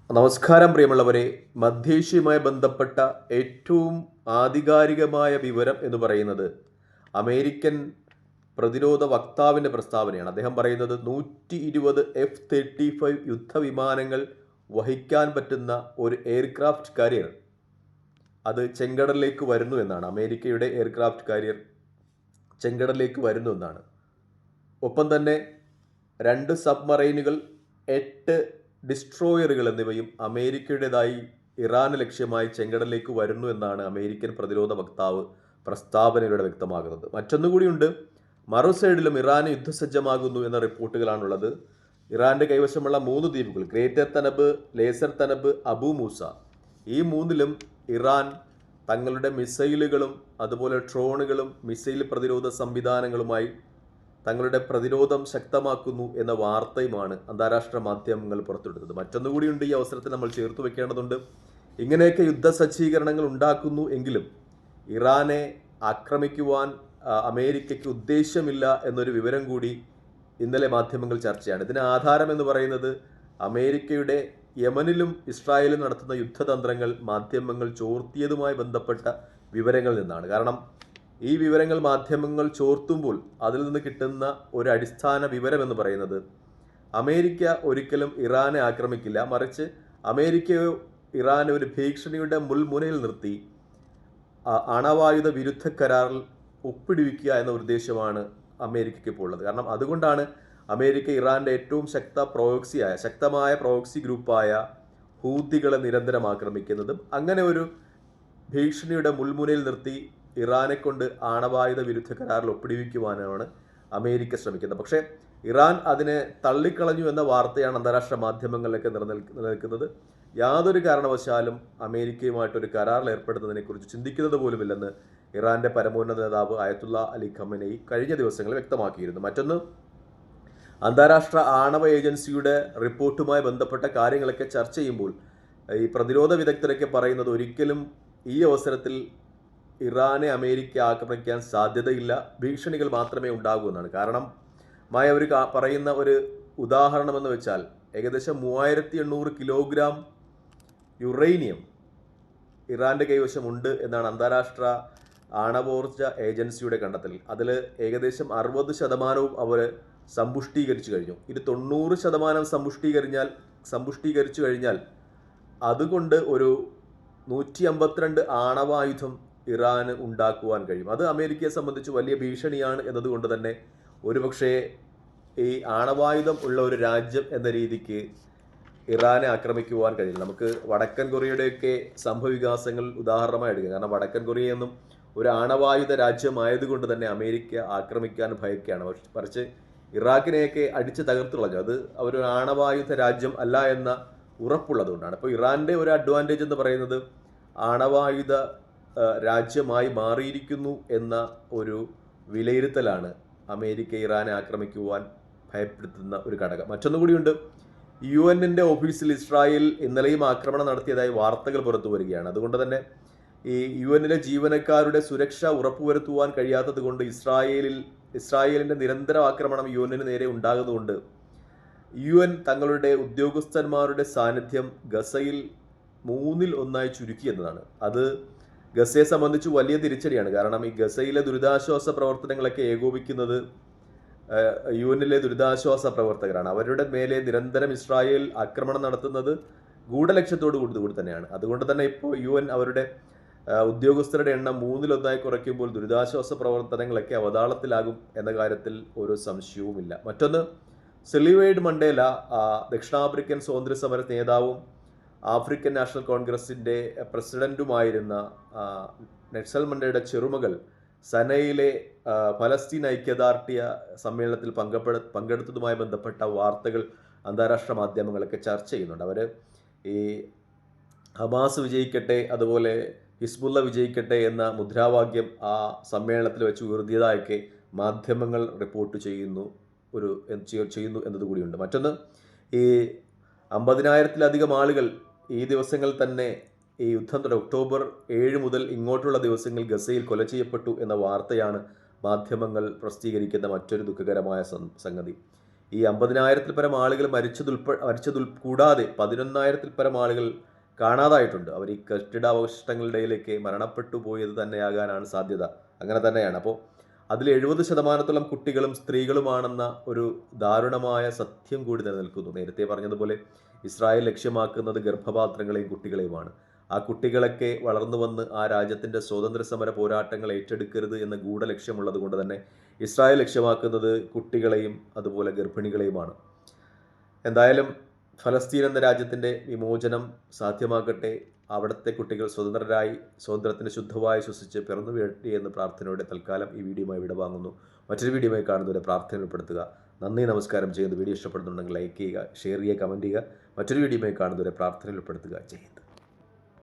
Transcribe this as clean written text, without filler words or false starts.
നമസ്കാരം പ്രിയമുള്ളവരെ. മധ്യേഷ്യയുമായി ബന്ധപ്പെട്ട ഏറ്റവും ആധികാരികമായ വിവരം എന്ന് പറയുന്നത് അമേരിക്കൻ പ്രതിരോധ വക്താവിൻ്റെ പ്രസ്താവനയാണ്. അദ്ദേഹം പറയുന്നത് 120 F-35 യുദ്ധവിമാനങ്ങൾ വഹിക്കാൻ പറ്റുന്ന ഒരു എയർക്രാഫ്റ്റ് കാരിയർ അത് ചെങ്കടലിലേക്ക് വരുന്നു എന്നാണ്. അമേരിക്കയുടെ എയർക്രാഫ്റ്റ് കാരിയർ ചെങ്കടലിലേക്ക് വരുന്നു എന്നാണ്. ഒപ്പം തന്നെ 2 സബ്മറൈനുകൾ, 8 ഡിസ്ട്രോയറുകൾ എന്നിവയും അമേരിക്കയുടേതായി ഇറാന് ലക്ഷ്യമായി ചെങ്കടലിലേക്ക് വരുന്നു എന്നാണ് അമേരിക്കൻ പ്രതിരോധ വക്താവ് പ്രസ്താവനയിലൂടെ വ്യക്തമാകുന്നത്. മറ്റൊന്നുകൂടിയുണ്ട്, മറു സൈഡിലും ഇറാൻ യുദ്ധസജ്ജമാകുന്നു എന്ന റിപ്പോർട്ടുകളാണുള്ളത്. ഇറാന്റെ കൈവശമുള്ള 3 ദ്വീപുകൾ, ഗ്രേറ്റർ തനബ്, ലേസർ തനബ്, അബു മൂസ, ഈ 3ലും ഇറാൻ തങ്ങളുടെ മിസൈലുകളും അതുപോലെ ഡ്രോണുകളും മിസൈൽ പ്രതിരോധ സംവിധാനങ്ങളുമായി തങ്ങളുടെ പ്രതിരോധം ശക്തമാക്കുന്നു എന്ന വാർത്തയുമാണ് അന്താരാഷ്ട്ര മാധ്യമങ്ങൾ പുറത്തുവിടുന്നത്. മറ്റൊന്നുകൂടിയുണ്ട്, ഈ അവസരത്തിൽ നമ്മൾ ചേർത്ത് വെക്കേണ്ടതുണ്ട്. ഇങ്ങനെയൊക്കെ യുദ്ധസജ്ജീകരണങ്ങൾ ഉണ്ടാക്കുന്നു എങ്കിലും ഇറാനെ ആക്രമിക്കുവാൻ അമേരിക്കയ്ക്ക് ഉദ്ദേശമില്ല എന്നൊരു വിവരം കൂടി ഇന്നലെ മാധ്യമങ്ങൾ ചർച്ചയാണ്. ഇതിന് ആധാരം എന്ന് പറയുന്നത് അമേരിക്കയുടെ യമനിലും ഇസ്രായേലും നടത്തുന്ന യുദ്ധതന്ത്രങ്ങൾ മാധ്യമങ്ങൾ ചോർത്തിയതുമായി ബന്ധപ്പെട്ട വിവരങ്ങളിൽ നിന്നാണ്. കാരണം ഈ വിവരങ്ങൾ മാധ്യമങ്ങൾ ചോർത്തുമ്പോൾ അതിൽ നിന്ന് കിട്ടുന്ന ഒരു അടിസ്ഥാന വിവരം എന്ന് പറയുന്നത് അമേരിക്ക ഒരിക്കലും ഇറാനെ ആക്രമിക്കില്ല, മറിച്ച് അമേരിക്കയോ ഇറാനെ ഒരു ഭീഷണിയുടെ മുൾമുനയിൽ നിർത്തി അണവായുധ വിരുദ്ധ കരാറിൽ ഒപ്പിടുവിക്കുക എന്ന ഉദ്ദേശമാണ് അമേരിക്കയ്ക്ക് ഇപ്പോൾ ഉള്ളത്. കാരണം അതുകൊണ്ടാണ് അമേരിക്ക ഇറാന്റെ ഏറ്റവും ശക്തമായ പ്രോക്സി ഗ്രൂപ്പായ ഹൂത്തികളെ നിരന്തരം ആക്രമിക്കുന്നതും അങ്ങനെ ഒരു ഭീഷണിയുടെ മുൾമുനയിൽ നിർത്തി ഇറാനെ കൊണ്ട് ആണവായുധ വിരുദ്ധ കരാറിൽ ഒപ്പിടിവിക്കുവാനാണ് അമേരിക്ക ശ്രമിക്കുന്നത്. പക്ഷേ ഇറാൻ അതിനെ തള്ളിക്കളഞ്ഞു എന്ന വാർത്തയാണ് അന്താരാഷ്ട്ര മാധ്യമങ്ങളിലൊക്കെ നിലനിൽക്കുന്നത്. യാതൊരു കാരണവശാലും അമേരിക്കയുമായിട്ടൊരു കരാറിൽ ഏർപ്പെടുന്നതിനെക്കുറിച്ച് ചിന്തിക്കുന്നത് പോലുമില്ലെന്ന് ഇറാന്റെ പരമോന്നത നേതാവ് അയത്തുള്ള അലി ഖമനേയി കഴിഞ്ഞ ദിവസങ്ങളിൽ വ്യക്തമാക്കിയിരുന്നു. മറ്റൊന്ന്, അന്താരാഷ്ട്ര ആണവ ഏജൻസിയുടെ റിപ്പോർട്ടുമായി ബന്ധപ്പെട്ട കാര്യങ്ങളൊക്കെ ചർച്ച ചെയ്യുമ്പോൾ ഈ പ്രതിരോധ വിദഗ്ധരൊക്കെ പറയുന്നത് ഒരിക്കലും ഈ അവസരത്തിൽ ഇറാനെ അമേരിക്ക ആക്രമിക്കാൻ സാധ്യതയില്ല, ഭീഷണികൾ മാത്രമേ ഉണ്ടാകൂ എന്നാണ്. കാരണം അവർ പറയുന്ന ഒരു ഉദാഹരണം എന്ന് വെച്ചാൽ ഏകദേശം 3800 കിലോഗ്രാം യുറേനിയം ഇറാന്റെ കൈവശമുണ്ട് എന്നാണ് അന്താരാഷ്ട്ര ആണവോർജ ഏജൻസിയുടെ കണ്ടെത്തൽ. അതിൽ ഏകദേശം 60% അവർ സമ്പുഷ്ടീകരിച്ചു കഴിഞ്ഞു. ഇത് 90% സമ്പുഷ്ടീകരിച്ചു കഴിഞ്ഞാൽ അതുകൊണ്ട് ഒരു 152 ആണവായുധം ഇറാന് ഉണ്ടാക്കുവാൻ കഴിയും. അത് അമേരിക്കയെ സംബന്ധിച്ച് വലിയ ഭീഷണിയാണ് എന്നതുകൊണ്ട് തന്നെ ഒരുപക്ഷെ ഈ ആണവായുധം ഉള്ള ഒരു രാജ്യം എന്ന രീതിക്ക് ഇറാനെ ആക്രമിക്കുവാൻ കഴിയില്ല. നമുക്ക് വടക്കൻ കൊറിയയുടെയൊക്കെ സംഭവവികാസങ്ങൾ ഉദാഹരണമായി എടുക്കുക. കാരണം വടക്കൻ കൊറിയയൊന്നും ഒരു ആണവായുധ രാജ്യമായതുകൊണ്ട് തന്നെ അമേരിക്ക ആക്രമിക്കാൻ ഭയക്കുകയാണ്. മറിച്ച് ഇറാഖിനെയൊക്കെ അടിച്ച് തകർത്തു കളഞ്ഞു. അത് അവരൊരു ആണവായുധ രാജ്യം അല്ല എന്ന ഉറപ്പുള്ളതുകൊണ്ടാണ്. അപ്പോൾ ഇറാന്റെ ഒരു അഡ്വാൻറ്റേജ് എന്ന് പറയുന്നത് ആണവായുധ രാജ്യമായി മാറിയിരിക്കുന്നു എന്ന ഒരു വിലയിരുത്തലാണ് അമേരിക്ക ഇറാനെ ആക്രമിക്കുവാൻ ഭയപ്പെടുത്തുന്ന ഒരു ഘടകം. മറ്റൊന്നുകൂടിയുണ്ട്, UN ഓഫീസിൽ ഇസ്രായേൽ ഇന്നലെയും ആക്രമണം നടത്തിയതായി വാർത്തകൾ പുറത്തു വരികയാണ്. അതുകൊണ്ട് തന്നെ ഈ UN ജീവനക്കാരുടെ സുരക്ഷ ഉറപ്പുവരുത്തുവാൻ കഴിയാത്തത് കൊണ്ട് ഇസ്രായേലിൻ്റെ നിരന്തര ആക്രമണം UN നേരെ ഉണ്ടാകുന്നതുകൊണ്ട് UN തങ്ങളുടെ ഉദ്യോഗസ്ഥന്മാരുടെ സാന്നിധ്യം ഗസയിൽ 1/3 ചുരുക്കി എന്നതാണ്. അത് ഗസയെ സംബന്ധിച്ച് വലിയ തിരിച്ചടിയാണ്. കാരണം ഈ ഗസയിലെ ദുരിതാശ്വാസ പ്രവർത്തനങ്ങളൊക്കെ ഏകോപിക്കുന്നത് UN ദുരിതാശ്വാസ പ്രവർത്തകരാണ്. അവരുടെ മേലെ നിരന്തരം ഇസ്രായേൽ ആക്രമണം നടത്തുന്നത് ഗൂഢലക്ഷ്യത്തോടു കൂടി തന്നെയാണ്. അതുകൊണ്ട് തന്നെ ഇപ്പോൾ UN അവരുടെ ഉദ്യോഗസ്ഥരുടെ എണ്ണം 1/3 കുറയ്ക്കുമ്പോൾ ദുരിതാശ്വാസ പ്രവർത്തനങ്ങളൊക്കെ അവതാളത്തിലാകും എന്ന കാര്യത്തിൽ ഒരു സംശയവുമില്ല. മറ്റൊന്ന്, സെലിവേഡ് മണ്ടേല, ദക്ഷിണാഫ്രിക്കൻ സ്വാതന്ത്ര്യ സമര നേതാവും ആഫ്രിക്കൻ നാഷണൽ കോൺഗ്രസിൻ്റെ പ്രസിഡന്റുമായിരുന്ന നെൽസൺ മണ്ടേലയുടെ ചെറുമകൾ സനയിലെ ഫലസ്തീൻ ഐക്യദാർഢ്യ സമ്മേളനത്തിൽ പങ്കെടുത്തതുമായി ബന്ധപ്പെട്ട വാർത്തകൾ അന്താരാഷ്ട്ര മാധ്യമങ്ങളൊക്കെ ചർച്ച ചെയ്യുന്നുണ്ട്. അവർ ഈ ഹമാസ് വിജയിക്കട്ടെ, അതുപോലെ ഹിസ്ബുള്ള വിജയിക്കട്ടെ എന്ന മുദ്രാവാക്യം ആ സമ്മേളനത്തിൽ വെച്ച് ഉയർത്തിയതായൊക്കെ മാധ്യമങ്ങൾ റിപ്പോർട്ട് ചെയ്യുന്നു എന്നതുകൂടിയുണ്ട്. മറ്റൊന്ന്, ഈ 50,000-ലധികം ആളുകൾ ഈ ദിവസങ്ങൾ തന്നെ ഈ യുദ്ധം ഒക്ടോബർ 7 മുതൽ ഇങ്ങോട്ടുള്ള ദിവസങ്ങൾ ഗസയിൽ കൊല ചെയ്യപ്പെട്ടു എന്ന വാർത്തയാണ് മാധ്യമങ്ങൾ പ്രസിദ്ധീകരിക്കുന്ന മറ്റൊരു ദുഃഖകരമായ സംഗതി. ഈ 50,000-ൽ പരം ആളുകൾ മരിച്ചതിൽ കൂടാതെ 11,000-ൽ പരം ആളുകൾ കാണാതായിട്ടുണ്ട്. അവർ ഈ കെട്ടിടാവശിഷ്ടങ്ങളുടെ ഇടയിലേക്ക് മരണപ്പെട്ടു പോയത് തന്നെയാകാനാണ് സാധ്യത. അങ്ങനെ തന്നെയാണ്. അപ്പോൾ അതിൽ 70% കുട്ടികളും സ്ത്രീകളുമാണെന്ന ഒരു ദാരുണമായ സത്യം കൂടി നിലനിൽക്കുന്നു. നേരത്തെ പറഞ്ഞതുപോലെ ഇസ്രായേൽ ലക്ഷ്യമാക്കുന്നത് ഗർഭപാത്രങ്ങളെയും കുട്ടികളെയുമാണ്. ആ കുട്ടികളൊക്കെ വളർന്നു വന്ന് ആ രാജ്യത്തിൻ്റെ സ്വാതന്ത്ര്യ സമര പോരാട്ടങ്ങൾ ഏറ്റെടുക്കരുത് എന്ന ഗൂഢലക്ഷ്യമുള്ളത് കൊണ്ട് തന്നെ ഇസ്രായേൽ ലക്ഷ്യമാക്കുന്നത് കുട്ടികളെയും അതുപോലെ ഗർഭിണികളെയുമാണ്. എന്തായാലും ഫലസ്തീൻ എന്ന രാജ്യത്തിൻ്റെ വിമോചനം സാധ്യമാകട്ടെ. അവിടുത്തെ കുട്ടികൾ സ്വതന്ത്രരായി സ്വാതന്ത്ര്യത്തിന് ശുദ്ധമായി ശ്വസിച്ച് പിറന്നു വീഴട്ടെ എന്ന പ്രാർത്ഥനയോടെ തൽക്കാലം ഈ വീഡിയോയുമായി വിടവാങ്ങുന്നു. മറ്റൊരു വീഡിയോയുമായി കാണുന്നവരെ പ്രാർത്ഥന ഉൾപ്പെടുത്തുക. നന്ദി, നമസ്കാരം. ചെയ്യുന്ന വീഡിയോ ഇഷ്ടപ്പെടുന്നുണ്ടെങ്കിൽ ലൈക്ക് ചെയ്യുക, ഷെയർ ചെയ്യുക, കമൻറ്റ് ചെയ്യുക. മറ്റൊരു വീഡിയോയുമായി കാണുന്നവരെ പ്രാർത്ഥന ഉൾപ്പെടുത്തുക. ജയ് ഹിന്ദ്.